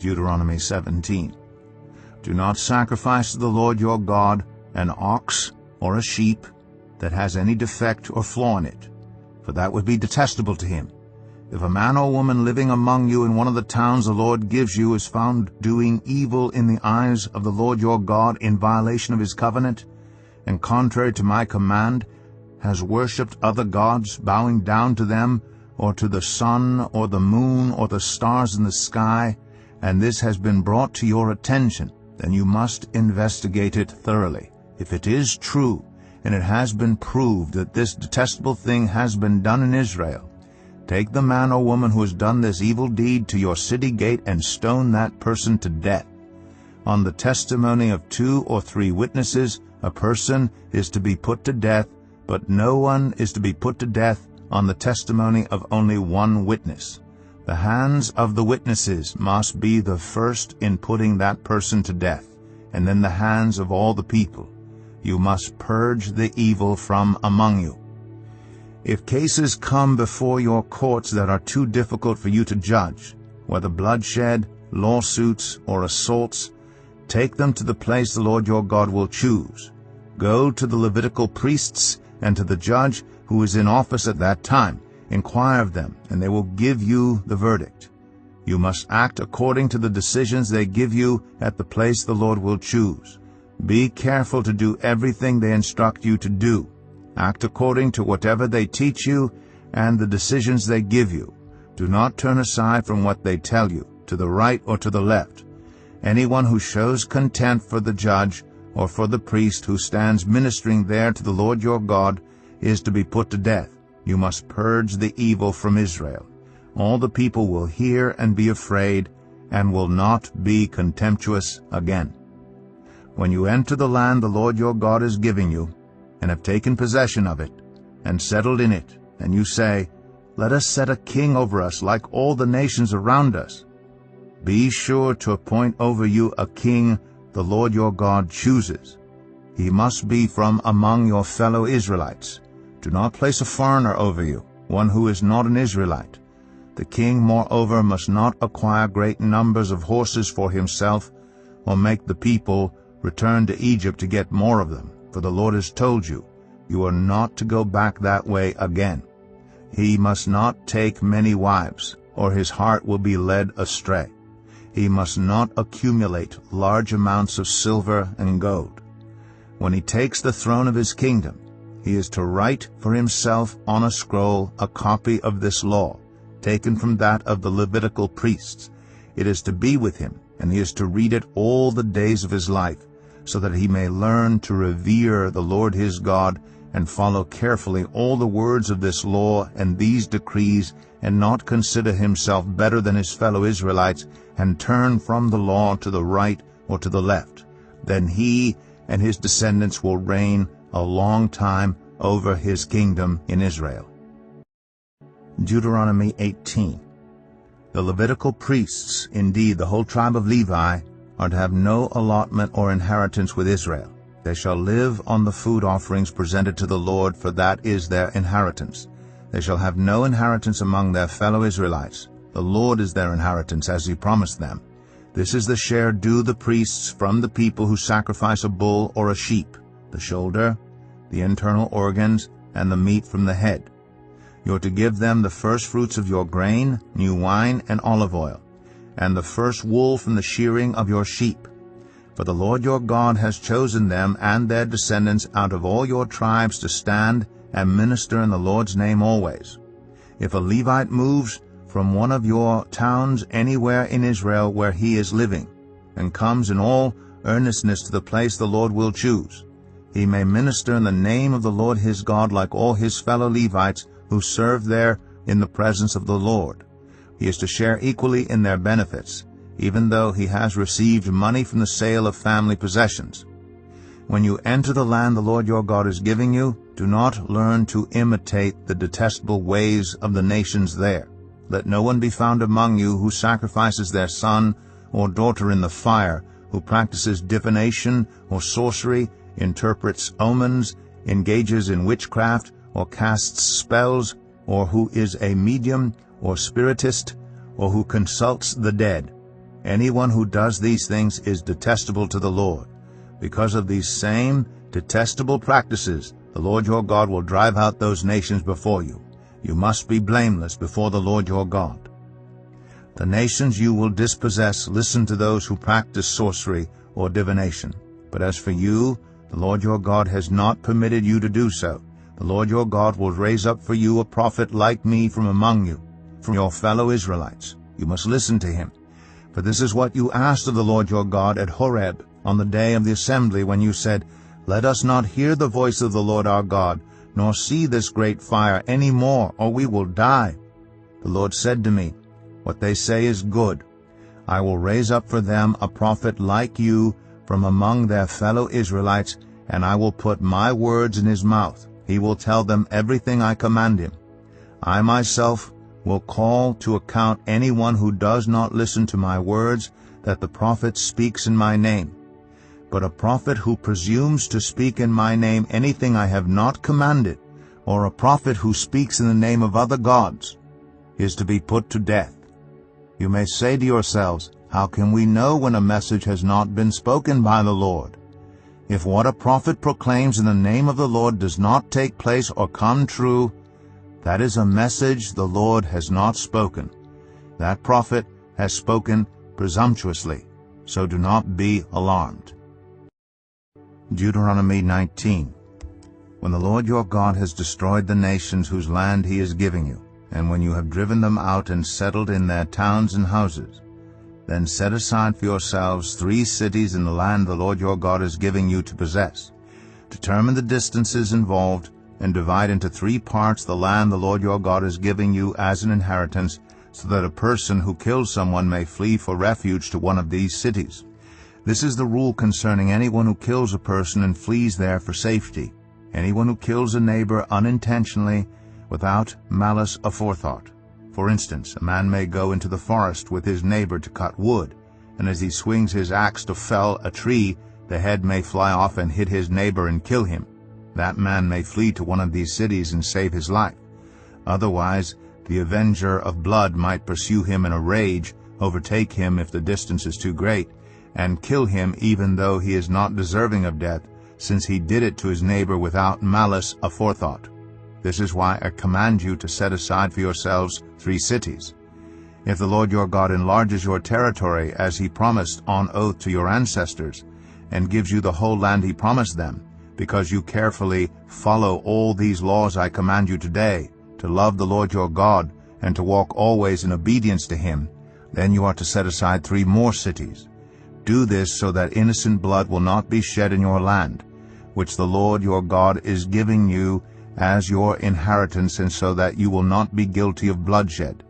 Deuteronomy 17. Do not sacrifice to the Lord your God an ox or a sheep that has any defect or flaw in it, for that would be detestable to him. If a man or woman living among you in one of the towns the Lord gives you is found doing evil in the eyes of the Lord your God in violation of his covenant, and contrary to my command, has worshipped other gods, bowing down to them, or to the sun, or the moon, or the stars in the sky, and this has been brought to your attention, then you must investigate it thoroughly. If it is true, and it has been proved that this detestable thing has been done in Israel, take the man or woman who has done this evil deed to your city gate and stone that person to death. On the testimony of 2 or 3 witnesses, a person is to be put to death, but no one is to be put to death on the testimony of only 1 witness. The hands of the witnesses must be the first in putting that person to death, and then the hands of all the people. You must purge the evil from among you. If cases come before your courts that are too difficult for you to judge, whether bloodshed, lawsuits, or assaults, take them to the place the Lord your God will choose. Go to the Levitical priests and to the judge who is in office at that time. Inquire of them, and they will give you the verdict. You must act according to the decisions they give you at the place the Lord will choose. Be careful to do everything they instruct you to do. Act according to whatever they teach you and the decisions they give you. Do not turn aside from what they tell you, to the right or to the left. Anyone who shows contempt for the judge or for the priest who stands ministering there to the Lord your God is to be put to death. You must purge the evil from Israel. All the people will hear and be afraid, and will not be contemptuous again. When you enter the land the Lord your God is giving you, and have taken possession of it, and settled in it, and you say, Let us set a king over us like all the nations around us, be sure to appoint over you a king the Lord your God chooses. He must be from among your fellow Israelites. Do not place a foreigner over you, one who is not an Israelite. The king, moreover, must not acquire great numbers of horses for himself, or make the people return to Egypt to get more of them. For the Lord has told you, you are not to go back that way again. He must not take many wives, or his heart will be led astray. He must not accumulate large amounts of silver and gold. When he takes the throne of his kingdom, he is to write for himself on a scroll a copy of this law, taken from that of the Levitical priests. It is to be with him, and he is to read it all the days of his life, so that he may learn to revere the Lord his God and follow carefully all the words of this law and these decrees, and not consider himself better than his fellow Israelites, and turn from the law to the right or to the left. Then he and his descendants will reign a long time over his kingdom in Israel. Deuteronomy 18. The Levitical priests, indeed the whole tribe of Levi, are to have no allotment or inheritance with Israel. They shall live on the food offerings presented to the Lord, for that is their inheritance. They shall have no inheritance among their fellow Israelites. The Lord is their inheritance, as he promised them. This is the share due the priests from the people who sacrifice a bull or a sheep, the shoulder, the internal organs, and the meat from the head. You are to give them the first fruits of your grain, new wine, and olive oil, and the first wool from the shearing of your sheep. For the Lord your God has chosen them and their descendants out of all your tribes to stand and minister in the Lord's name always. If a Levite moves from one of your towns anywhere in Israel where he is living, and comes in all earnestness to the place the Lord will choose, he may minister in the name of the Lord his God like all his fellow Levites who serve there in the presence of the Lord. He is to share equally in their benefits, even though he has received money from the sale of family possessions. When you enter the land the Lord your God is giving you, do not learn to imitate the detestable ways of the nations there. Let no one be found among you who sacrifices their son or daughter in the fire, who practices divination or sorcery, interprets omens, engages in witchcraft, or casts spells, or who is a medium or spiritist, or who consults the dead. Anyone who does these things is detestable to the Lord. Because of these same detestable practices, the Lord your God will drive out those nations before you. You must be blameless before the Lord your God. The nations you will dispossess listen to those who practice sorcery or divination. But as for you, the Lord your God has not permitted you to do so. The Lord your God will raise up for you a prophet like me from among you, from your fellow Israelites. You must listen to him. For this is what you asked of the Lord your God at Horeb on the day of the assembly, when you said, Let us not hear the voice of the Lord our God, nor see this great fire any more, or we will die. The Lord said to me, What they say is good. I will raise up for them a prophet like you from among their fellow Israelites, and I will put my words in his mouth. He will tell them everything I command him. I myself will call to account anyone who does not listen to my words, that the prophet speaks in my name. But a prophet who presumes to speak in my name anything I have not commanded, or a prophet who speaks in the name of other gods, is to be put to death. You may say to yourselves, How can we know when a message has not been spoken by the Lord? If what a prophet proclaims in the name of the Lord does not take place or come true, that is a message the Lord has not spoken. That prophet has spoken presumptuously, so do not be alarmed. Deuteronomy 19. When the Lord your God has destroyed the nations whose land he is giving you, and when you have driven them out and settled in their towns and houses, then set aside for yourselves 3 cities in the land the Lord your God is giving you to possess. Determine the distances involved, and divide into 3 parts the land the Lord your God is giving you as an inheritance, so that a person who kills someone may flee for refuge to one of these cities. This is the rule concerning anyone who kills a person and flees there for safety. Anyone who kills a neighbor unintentionally, without malice aforethought. For instance, a man may go into the forest with his neighbor to cut wood, and as he swings his axe to fell a tree, the head may fly off and hit his neighbor and kill him. That man may flee to one of these cities and save his life. Otherwise, the avenger of blood might pursue him in a rage, overtake him if the distance is too great, and kill him even though he is not deserving of death, since he did it to his neighbor without malice aforethought. This is why I command you to set aside for yourselves 3 cities. If the Lord your God enlarges your territory as he promised on oath to your ancestors, and gives you the whole land he promised them, because you carefully follow all these laws I command you today, to love the Lord your God, and to walk always in obedience to him, then you are to set aside 3 more cities. Do this so that innocent blood will not be shed in your land, which the Lord your God is giving you as your inheritance, and so that you will not be guilty of bloodshed.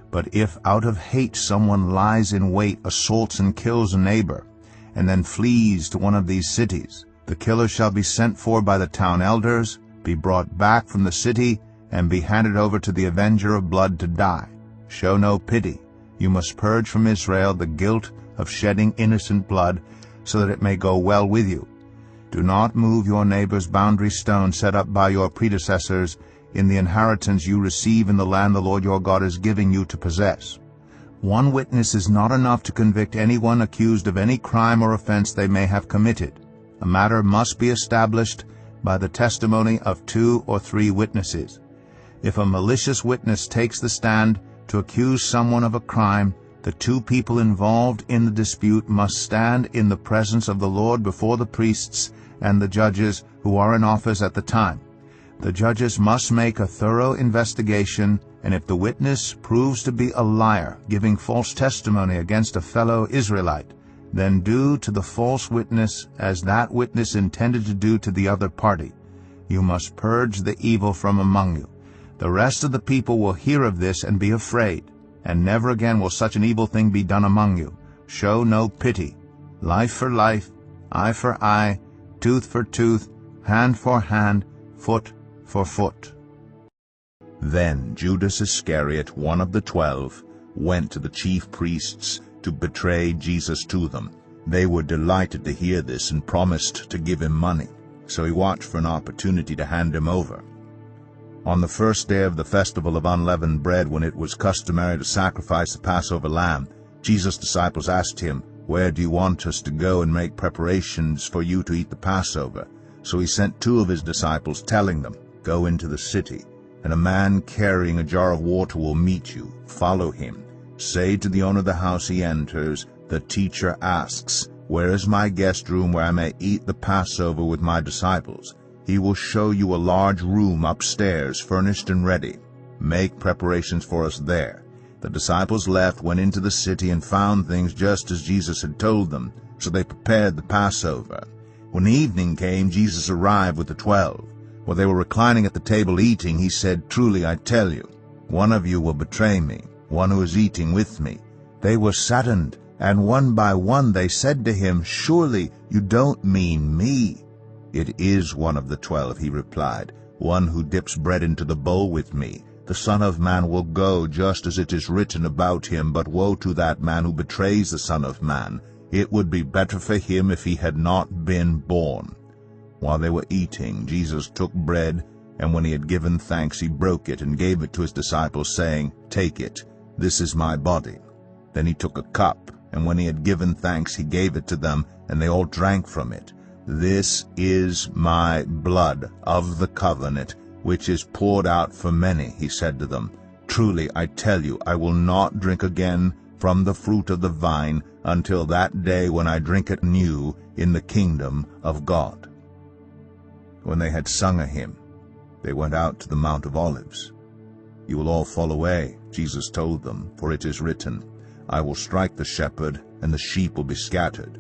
But if out of hate someone lies in wait, assaults and kills a neighbor, and then flees to one of these cities, the killer shall be sent for by the town elders, be brought back from the city, and be handed over to the avenger of blood to die. Show no pity. You must purge from Israel the guilt of shedding innocent blood, so that it may go well with you. Do not move your neighbor's boundary stone set up by your predecessors in the inheritance you receive in the land the Lord your God is giving you to possess. 1 witness is not enough to convict anyone accused of any crime or offense they may have committed. A matter must be established by the testimony of 2 or 3 witnesses. If a malicious witness takes the stand to accuse someone of a crime, the 2 people involved in the dispute must stand in the presence of the Lord before the priests and the judges who are in office at the time. The judges must make a thorough investigation, and if the witness proves to be a liar, giving false testimony against a fellow Israelite, then do to the false witness as that witness intended to do to the other party. You must purge the evil from among you. The rest of the people will hear of this and be afraid, and never again will such an evil thing be done among you. Show no pity. Life for life, eye for eye, tooth for tooth, hand for hand, foot for foot. Then Judas Iscariot, one of the 12, went to the chief priests to betray Jesus to them. They were delighted to hear this and promised to give him money, so he watched for an opportunity to hand him over. On the first day of the festival of unleavened bread, when it was customary to sacrifice the Passover lamb, Jesus' disciples asked him, "Where do you want us to go and make preparations for you to eat the Passover?" So he sent 2 of his disciples, telling them, "Go into the city, and a man carrying a jar of water will meet you. Follow him. Say to the owner of the house he enters, 'The teacher asks, where is my guest room where I may eat the Passover with my disciples?' He will show you a large room upstairs, furnished and ready. Make preparations for us there." The disciples left, went into the city, and found things just as Jesus had told them. So they prepared the Passover. When evening came, Jesus arrived with the 12. While they were reclining at the table eating, he said, "Truly I tell you, one of you will betray me, one who is eating with me." They were saddened, and one by one they said to him, "Surely you don't mean me?" "It is one of the 12, he replied, "one who dips bread into the bowl with me. The Son of Man will go just as it is written about him, but woe to that man who betrays the Son of Man. It would be better for him if he had not been born." While they were eating, Jesus took bread, and when he had given thanks, he broke it and gave it to his disciples, saying, "Take it, this is my body." Then he took a cup, and when he had given thanks, he gave it to them, and they all drank from it. "This is my blood of the covenant, which is poured out for many," he said to them. "Truly I tell you, I will not drink again from the fruit of the vine until that day when I drink it new in the kingdom of God." When they had sung a hymn, they went out to the Mount of Olives. "You will all fall away," Jesus told them, "for it is written, 'I will strike the shepherd, and the sheep will be scattered.'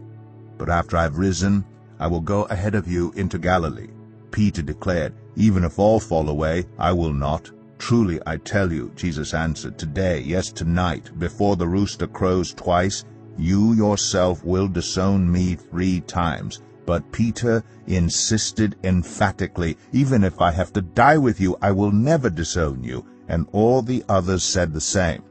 But after I have risen, I will go ahead of you into Galilee." Peter declared, "Even if all fall away, I will not." "Truly I tell you," Jesus answered, "today, yes, tonight, before the rooster crows twice, you yourself will disown me 3 times. But Peter insisted emphatically, "Even if I have to die with you, I will never disown you." And all the others said the same.